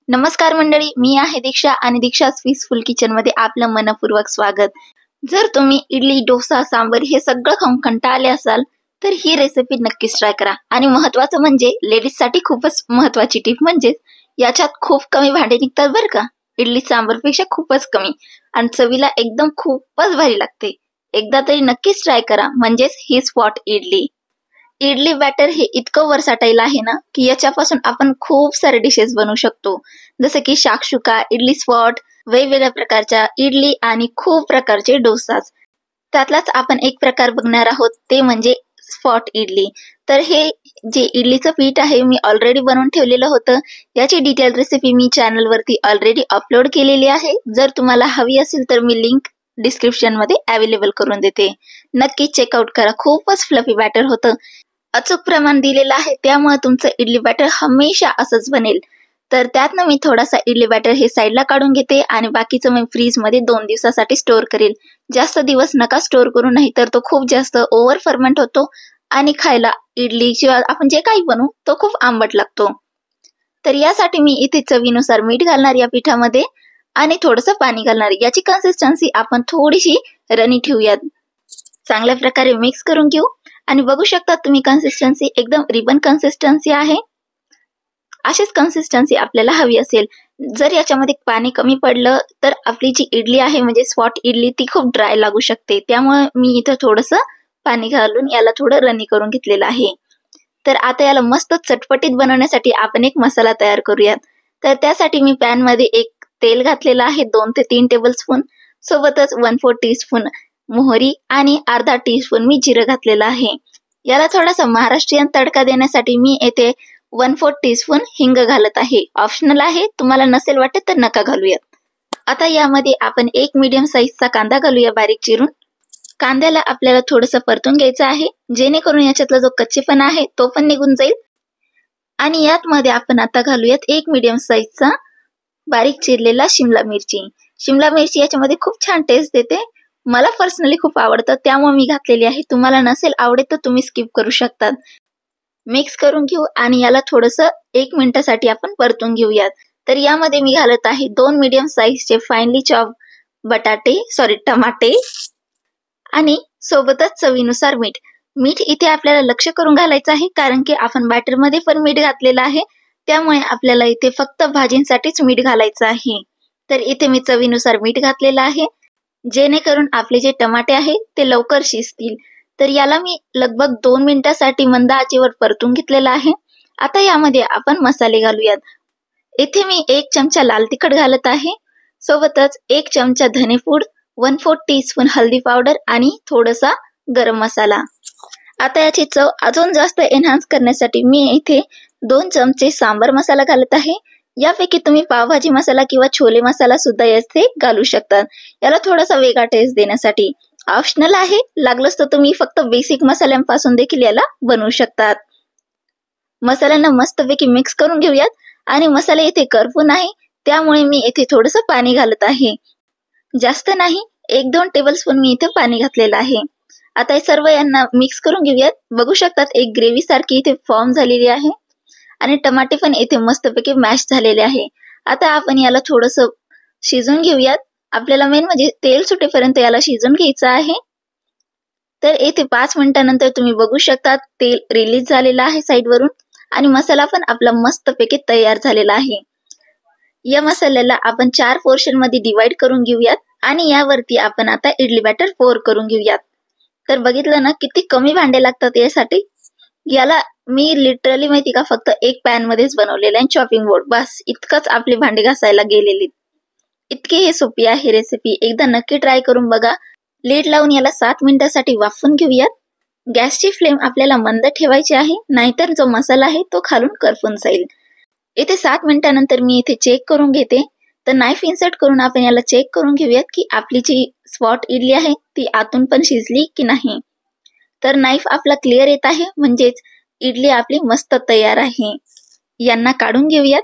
नमस्कार मंडळी, मी आहे दीक्षा आणि दीक्षा's पीसफुल किचन मध्ये आपलं मनपूर्वक स्वागत. जर तुम्ही इडली, डोसा, सांबर हे सगळं खाऊन कंटाळले असाल तर ही रेसिपी नक्कीच ट्राय करा. आणि महत्त्वाचं म्हणजे लेडीज साठी खूपच महत्त्वाची टिप म्हणजे याच्यात खूप कमी भांडे निघतात बरं का. इडली सांबर पेक्षा खूपच कमी आणि चवीला एकदम खूपच भारी लागते. एकदा तरी नक्कीच ट्राय करा, म्हणजेच ही स्पॉट इडली. इडली बॅटर हे इतकं वर्साटाईल आहे ना की याच्यापासून आपण खूप सारे डिशेस बनवू शकतो, जसं की शाक्षुका, इडली स्पॉट, वेगवेगळ्या प्रकारच्या इडली आणि खूप प्रकारचे डोसाच. त्यातलाच आपण एक प्रकार बघणार आहोत, ते म्हणजे स्पॉट इडली. तर हे जे इडलीचं पीठ आहे मी ऑलरेडी बनवून ठेवलेलं होतं. याची डिटेल रेसिपी मी चॅनलवरती ऑलरेडी अपलोड केलेली आहे. जर तुम्हाला हवी असेल तर मी लिंक डिस्क्रिप्शन मध्ये अवेलेबल करून देते. नक्की चेकआउट करा. खूपच फ्लफी बॅटर होतं. अचूक प्रमाण दिलेलं आहे, त्यामुळे तुमचं इडली बॅटर हमेशा असंच बनेल. तर त्यातनं मी थोडासा इडली बॅटर हे साईडला काढून घेते आणि बाकीचं मी फ्रीज मध्ये 2 दिवसासाठी स्टोअर करेल. जास्त दिवस नका स्टोअर करू, नाही तर तो खूप जास्त ओव्हर फर्मेंट होतो आणि खायला इडली किंवा आपण जे काही बनवू तो खूप आंबट लागतो. तर यासाठी मी इथे चवीनुसार मीठ घालणार या पिठामध्ये आणि थोडंसं पाणी घालणार. याची कन्सिस्टन्सी आपण थोडीशी रनी ठेवूयात. चांगल्या प्रकारे मिक्स करून घेऊ आणि बघू शकता तुम्ही कन्सिस्टन्सी एकदम रिबन कन्सिस्टन्सी आहे. अशीच कन्सिस्टन्सी आपल्याला हवी असेल. जर याच्यामध्ये पाणी कमी पडलं तर आपली जी इडली आहे म्हणजे स्पॉट इडली ती खूप ड्राय लागू शकते. त्यामुळे मी इथं थोडंसं पाणी घालून याला थोडं रनी करून घेतलेलं आहे. तर आता याला मस्त चटपटीत बनवण्यासाठी आपण एक मसाला तयार करूयात. तर त्यासाठी मी पॅन मध्ये एक तेल घातलेलं आहे 2 ते 3 टेबलस्पून. सोबतच 1/4 टीस्पून मोहरी आणि अर्धा टीस्पून मी जिरं घातलेलं आहे. याला थोडासा महाराष्ट्रीयन तडका देण्यासाठी मी येथे 1/4 टीस्पून हिंग घालत आहे. ऑप्शनल आहे, तुम्हाला नसेल वाटत तर नका घालूयात. आता यामध्ये आपण एक मीडियम साईजचा कांदा घालूया बारीक चिरून. कांद्याला आपल्याला थोडंसं परतून घ्यायचं आहे, जेणेकरून याच्यातला जो कच्चेपणा आहे तो पण निघून जाईल. आणि यात मध्ये आपण आता घालूयात एक मीडियम साईजचा बारीक चिरलेला शिमला मिरची. शिमला मिरची याच्यामध्ये खूप छान टेस्ट देते. मला पर्सनली खूप आवडतं, त्यामुळे मी घातलेली आहे. तुम्हाला नसेल आवडत तर तुम्ही स्किप करू शकतात. मिक्स करून घेऊ आणि याला थोडंसं 1 मिनिटासाठी आपण परतून घेऊयात. तर यामध्ये मी घालत आहे 2 मीडियम साईजचे फाईनली चॉप टमाटे आणि सोबतच चवीनुसार मीठ. मीठ इथे आपल्याला लक्ष करून घालायचं आहे, कारण की आपण बॅटर मध्ये पण मीठ घातलेलं आहे. त्यामुळे आपल्याला इथे फक्त भाजींसाठीच मीठ घालायचं आहे. तर इथे मी चवीनुसार मीठ घातलेलं आहे, जेणेकरून आपले जे टमाटे आहे ते लवकर शिजतील. तर याला मी लगभग 2 मिनिटासाठी मंद आचेवर परतून घेतलेलं आहे. आता यामध्ये आपण मसाले घालूयात. इथे मी 1 चमचा लाल तिखट घालत आहे, सोबतच 1 चमचा धनेपूड, 1/4 टीस्पून हळदी पावडर आणि थोडासा गरम मसाला. आता याची चव अजून जास्त एनहान्स करण्यासाठी मी इथे 2 चमचे सांबर मसाला घालत आहे. यापैकी तुम्ही पावभाजी मसाला किंवा छोले मसाला सुद्धा येथे घालू शकतात, याला थोडासा वेगळा टेस्ट देण्यासाठी. ऑप्शनल आहे, लागलंच तर तुम्ही फक्त बेसिक मसाल्यांपासून देखील याला बनवू शकतात. मसाल्यांना मस्तपैकी मिक्स करून घेऊयात आणि मसाले इथे करपू नाही, त्यामुळे मी इथे थोडंसं पाणी घालत आहे. जास्त नाही, 1-2 टेबलस्पून मी इथे पाणी घातलेलं आहे. आता हे सर्व यांना मिक्स करून घेऊयात. बघू शकतात एक ग्रेव्ही सारखी इथे फॉर्म झालेली आहे आणि टमाटे पण इथे मस्तपैकी मॅश झालेले आहे. आता आपण याला थोडंसं शिजून घेऊयात. आपल्याला मेन म्हणजे तेल सुटेपर्यंत याला शिजून घ्यायचं आहे. तर येथे 5 मिनिटांनंतर तुम्ही बघू शकता तेल रिलीज झालेलं आहे साईडवरून आणि मसाला पण आपला मस्तपैकी तयार झालेला आहे. या मसाल्याला आपण 4 पोर्शन मध्ये डिवाइड करून घेऊयात आणि यावरती आपण आता इडली बॅटर पोर करून घेऊयात. तर बघितलं ना किती कमी भांडे लागतात यासाठी. याला मी लिटरली माहिती का फक्त एक पॅन मध्येच बनवलेलं आहे, चॉपिंग बोर्ड, बस इतकंच आपले भांडे घासायला गेलेली. इतकी हे सोपी आहे रेसिपी, एकदा नक्की ट्राय करून बघा. लीड लावून याला 7 मिनिटासाठी वाफवून घेऊयात. गॅसची फ्लेम आपल्याला मंद ठेवायची आहे, नाहीतर जो मसाला आहे तो खालून करपून जाईल. इथे 7 मिनिटानंतर मी इथे चेक करून घेते. तर नाईफ इन्सर्ट करून आपण याला चेक करून घेऊयात की आपली जी स्पॉट इडली आहे ती आतून पण शिजली की नाही. तर नाईफ आपला क्लिअर येत आहे, म्हणजेच इडली आपली मस्त तयार आहे. यांना काढून घेऊयात.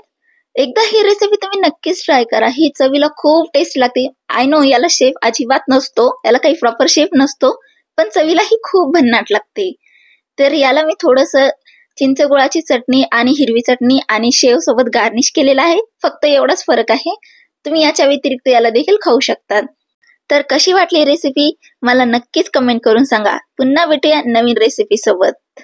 एकदा ही रेसिपी तुम्ही नक्कीच ट्राय करा, ही चवीला खूप टेस्ट लागते. आय नो याला शेफ अजिबात नसतो, याला काही प्रॉपर शेफ नसतो, पण चवीला ही खूप भन्नाट लागते. तर याला मी थोडंसं चिंचगुळाची चटणी आणि हिरवी चटणी आणि शेव सोबत गार्निश केलेला आहे. फक्त एवढाच फरक आहे. तुम्ही याच्या व्यतिरिक्त याला देखील खाऊ शकतात. तर कशी वाटली रेसिपी मला नक्कीच कमेंट करून सांगा. पुन्हा भेटूया नवीन रेसिपी सोबत.